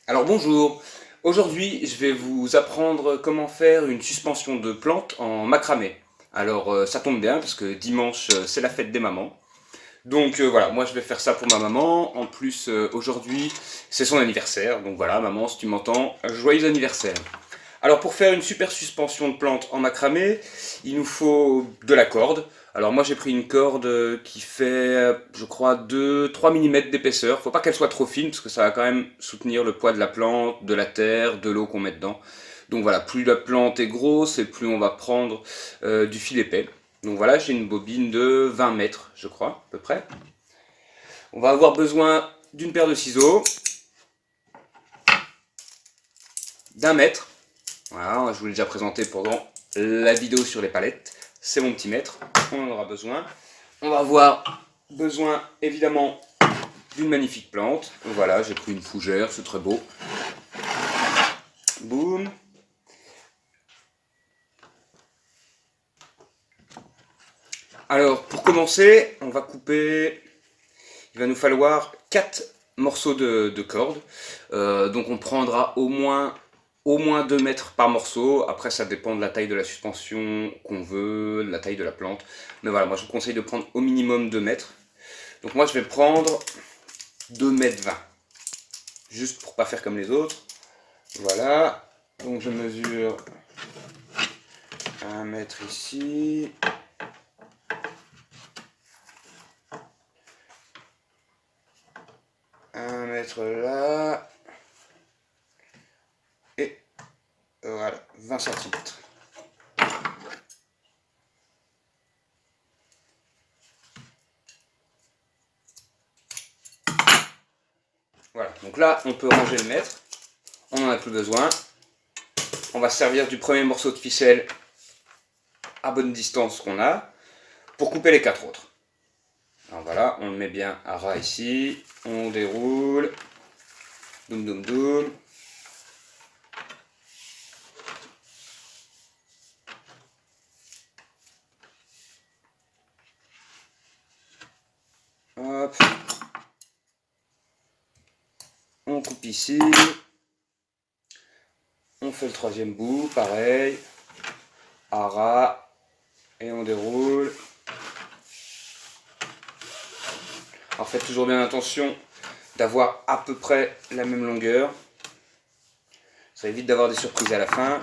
Alors bonjour, aujourd'hui je vais vous apprendre comment faire une suspension de plante en macramé. Alors ça tombe bien parce que dimanche c'est la fête des mamans. Donc voilà, moi je vais faire ça pour ma maman. En plus aujourd'hui c'est son anniversaire. Donc voilà maman, si tu m'entends, joyeux anniversaire. Alors pour faire une super suspension de plante en macramé, il nous faut de la corde. Alors moi j'ai pris une corde qui fait, je crois, 2-3 mm d'épaisseur. Faut pas qu'elle soit trop fine parce que ça va quand même soutenir le poids de la plante, de la terre, de l'eau qu'on met dedans. Donc voilà, plus la plante est grosse et plus on va prendre du fil épais. Donc voilà, j'ai une bobine de 20 mètres, je crois, à peu près. On va avoir besoin d'une paire de ciseaux, d'un mètre. Voilà, je vous l'ai déjà présenté pendant la vidéo sur les palettes. C'est mon petit mètre, on en aura besoin. On va avoir besoin évidemment d'une magnifique plante. Voilà, j'ai pris une fougère, c'est très beau. Boum. Alors, pour commencer, on va couper. Il va nous falloir 4 morceaux de corde. Donc on prendra au moins 2 mètres par morceau. Après, ça dépend de la taille de la suspension qu'on veut, de la taille de la plante. Mais voilà, moi je vous conseille de prendre au minimum 2 mètres. Donc moi je vais prendre 2,20 m. Juste pour pas faire comme les autres. Voilà. Donc je mesure 1 mètre ici. Un mètre là. Et voilà, 20 centimètres. Voilà, donc là on peut ranger le mètre. On n'en a plus besoin. On va se servir du premier morceau de ficelle à bonne distance qu'on a pour couper les 4 autres. Alors voilà, on le met bien à ras ici, on déroule, doum doum doum. Hop. On coupe ici, on fait le troisième bout, pareil, à ras, et on déroule. Alors faites toujours bien attention d'avoir à peu près la même longueur. Ça évite d'avoir des surprises à la fin.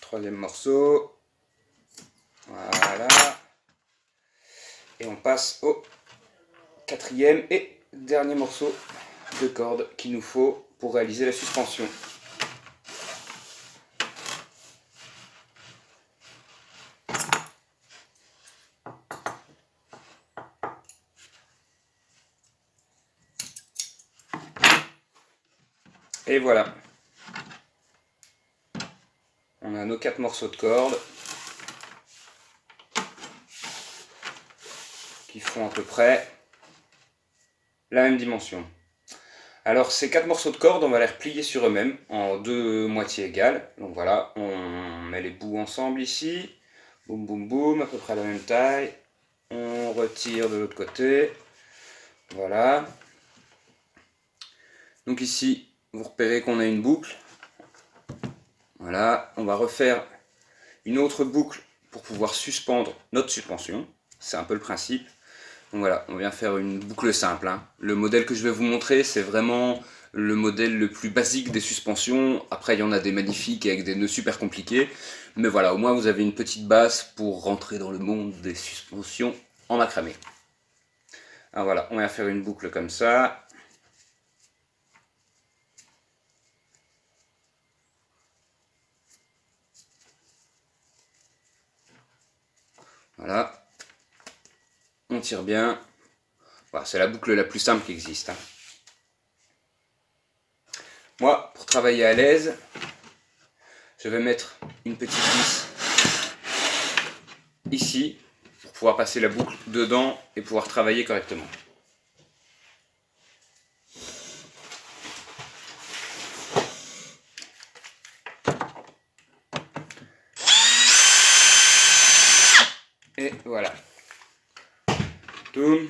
Troisième morceau. Voilà. Et on passe au quatrième et dernier morceau de corde qu'il nous faut pour réaliser la suspension. Et voilà. On a nos 4 morceaux de corde qui font à peu près la même dimension. Alors ces 4 morceaux de corde, on va les replier sur eux-mêmes en 2 moitiés égales. Donc voilà, on met les bouts ensemble ici. Boum boum boum, à peu près la même taille. On retire de l'autre côté. Voilà. Donc ici, vous repérez qu'on a une boucle. Voilà, on va refaire une autre boucle pour pouvoir suspendre notre suspension. C'est un peu le principe. Donc voilà, on vient faire une boucle simple, hein. Le modèle que je vais vous montrer, c'est vraiment le modèle le plus basique des suspensions. Après, il y en a des magnifiques avec des nœuds super compliqués. Mais voilà, au moins vous avez une petite base pour rentrer dans le monde des suspensions en macramé. Alors voilà, on va faire une boucle comme ça. Voilà. On tire bien. Voilà, c'est la boucle la plus simple qui existe, hein. Moi, pour travailler à l'aise, je vais mettre une petite vis ici pour pouvoir passer la boucle dedans et pouvoir travailler correctement. Et voilà. Toum,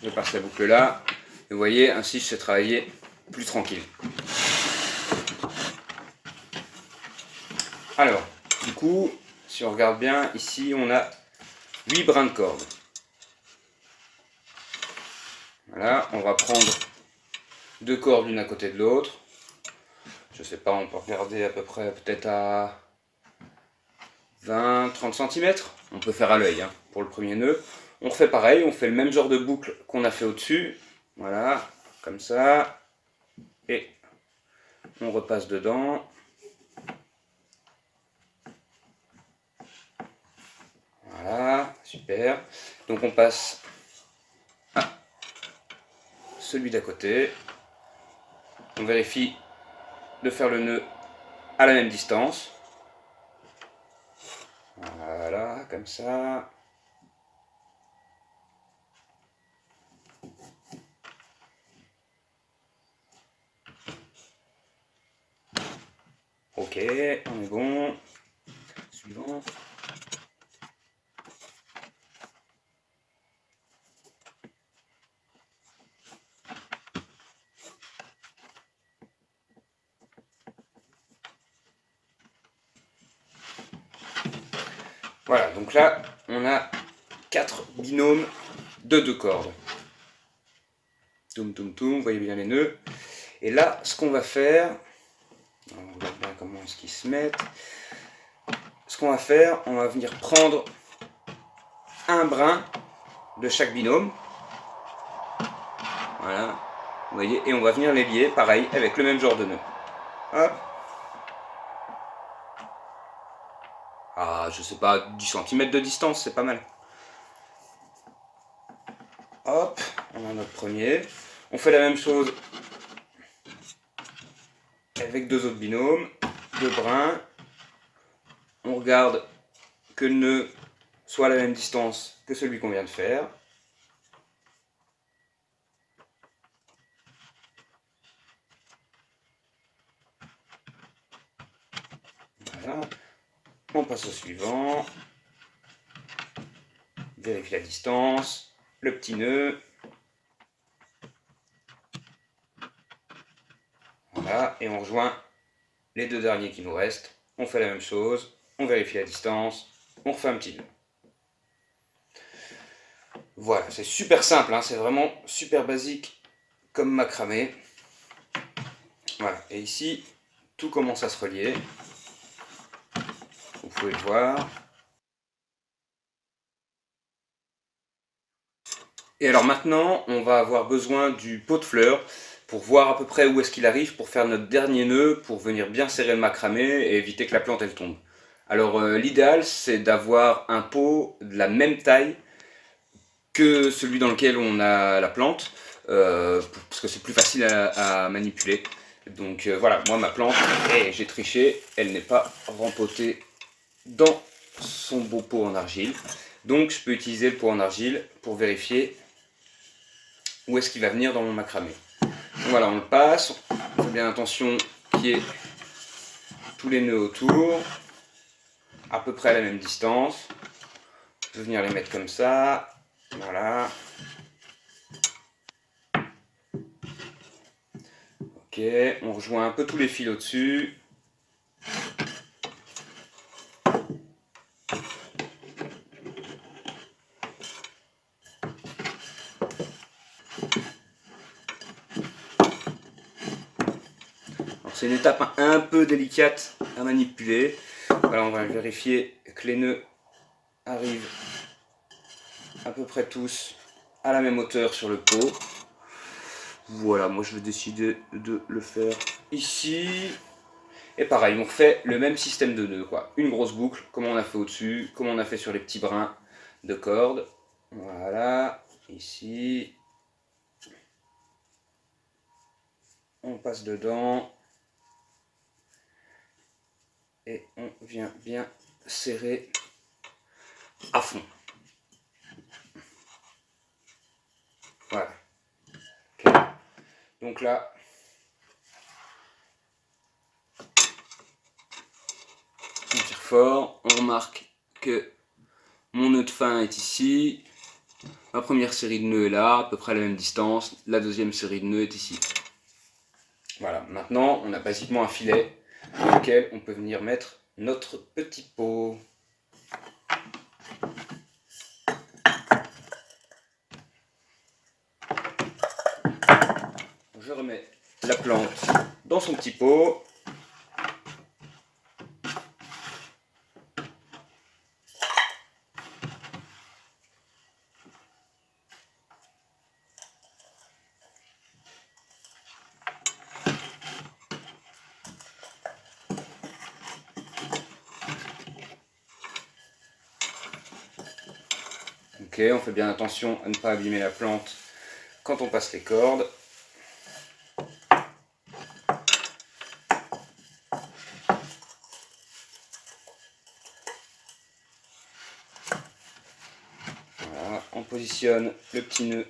je passe la boucle là. Et vous voyez, ainsi je sais travailler plus tranquille. Alors, du coup, si on regarde bien, ici on a 8 brins de corde. Voilà, on va prendre 2 cordes l'une à côté de l'autre. Je sais pas, on peut regarder à peu près peut-être à 20-30 cm. On peut faire à l'œil hein, pour le premier nœud. On refait pareil, on fait le même genre de boucle qu'on a fait au-dessus. Voilà, comme ça. Et on repasse dedans. Voilà, super. Donc on passe à celui d'à côté. On vérifie de faire le nœud à la même distance. Voilà, comme ça. Ok, on est bon. Suivant. Voilà, donc là, on a 4 binômes de 2 cordes. Toum, toum, toum, vous voyez bien les nœuds. Et là, ce qu'on va faire, on regarde bien comment est-ce qu'ils se mettent. Ce qu'on va faire, on va venir prendre un brin de chaque binôme. Voilà, vous voyez, et on va venir les lier, pareil, avec le même genre de nœud. Hop. Ah, je sais pas, 10 cm de distance, c'est pas mal. Hop, on a notre premier. On fait la même chose avec 2 autres binômes, 2 brins. On regarde que le nœud soit à la même distance que celui qu'on vient de faire. Voilà. On passe au suivant. Vérifie la distance. Le petit nœud. Voilà. Et on rejoint les 2 derniers qui nous restent. On fait la même chose. On vérifie la distance. On refait un petit nœud. Voilà, c'est super simple, hein, c'est vraiment super basique comme macramé. Voilà, et ici, tout commence à se relier. Vous pouvez le voir. Et alors maintenant, on va avoir besoin du pot de fleurs pour voir à peu près où est-ce qu'il arrive pour faire notre dernier nœud, pour venir bien serrer le macramé et éviter que la plante elle tombe. Alors l'idéal, c'est d'avoir un pot de la même taille que celui dans lequel on a la plante, parce que c'est plus facile à manipuler. Donc voilà, moi ma plante, j'ai triché, elle n'est pas rempotée dans son beau pot en argile. Donc je peux utiliser le pot en argile pour vérifier où est-ce qu'il va venir dans mon macramé. Donc voilà, on le passe, on fait bien attention qu'il y ait tous les nœuds autour, à peu près à la même distance. Je peux venir les mettre comme ça, voilà. Ok, on rejoint un peu tous les fils au-dessus. C'est une étape un peu délicate à manipuler. Voilà, on va vérifier que les nœuds arrivent à peu près tous à la même hauteur sur le pot. Voilà, moi je vais décider de le faire ici. Et pareil, on refait le même système de nœuds, quoi. Une grosse boucle, comme on a fait au-dessus, comme on a fait sur les petits brins de corde. Voilà, ici. On passe dedans. Et on vient bien serrer à fond. Voilà. Okay. Donc là, on tire fort, on remarque que mon nœud de fin est ici, ma première série de nœuds est là, à peu près à la même distance, la deuxième série de nœuds est ici. Voilà, maintenant on a basiquement un filet dans lequel on peut venir mettre notre petit pot. Je remets la plante dans son petit pot. Ok, on fait bien attention à ne pas abîmer la plante quand on passe les cordes. Voilà, on positionne le petit nœud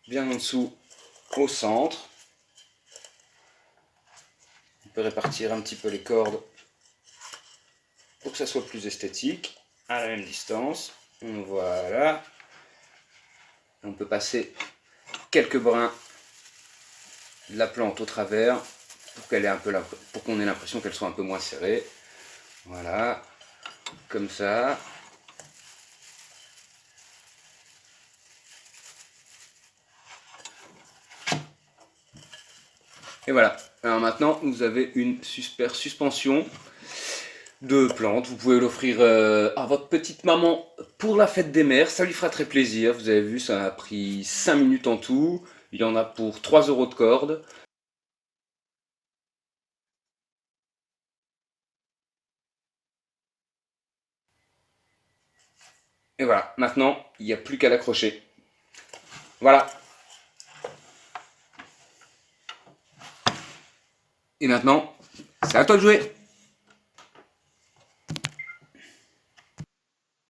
bien en dessous au centre. On peut répartir un petit peu les cordes pour que ça soit plus esthétique, à la même distance. Voilà. On peut passer quelques brins de la plante au travers pour qu'on ait l'impression qu'elle soit un peu moins serrée. Voilà, comme ça. Et voilà. Alors maintenant, vous avez une super suspension de plantes. Vous pouvez l'offrir à votre petite maman pour la fête des mères. Ça lui fera très plaisir. Vous avez vu, ça a pris 5 minutes en tout. Il y en a pour 3 € de corde. Et voilà, maintenant, il n'y a plus qu'à l'accrocher. Voilà. Et maintenant, c'est à toi de jouer.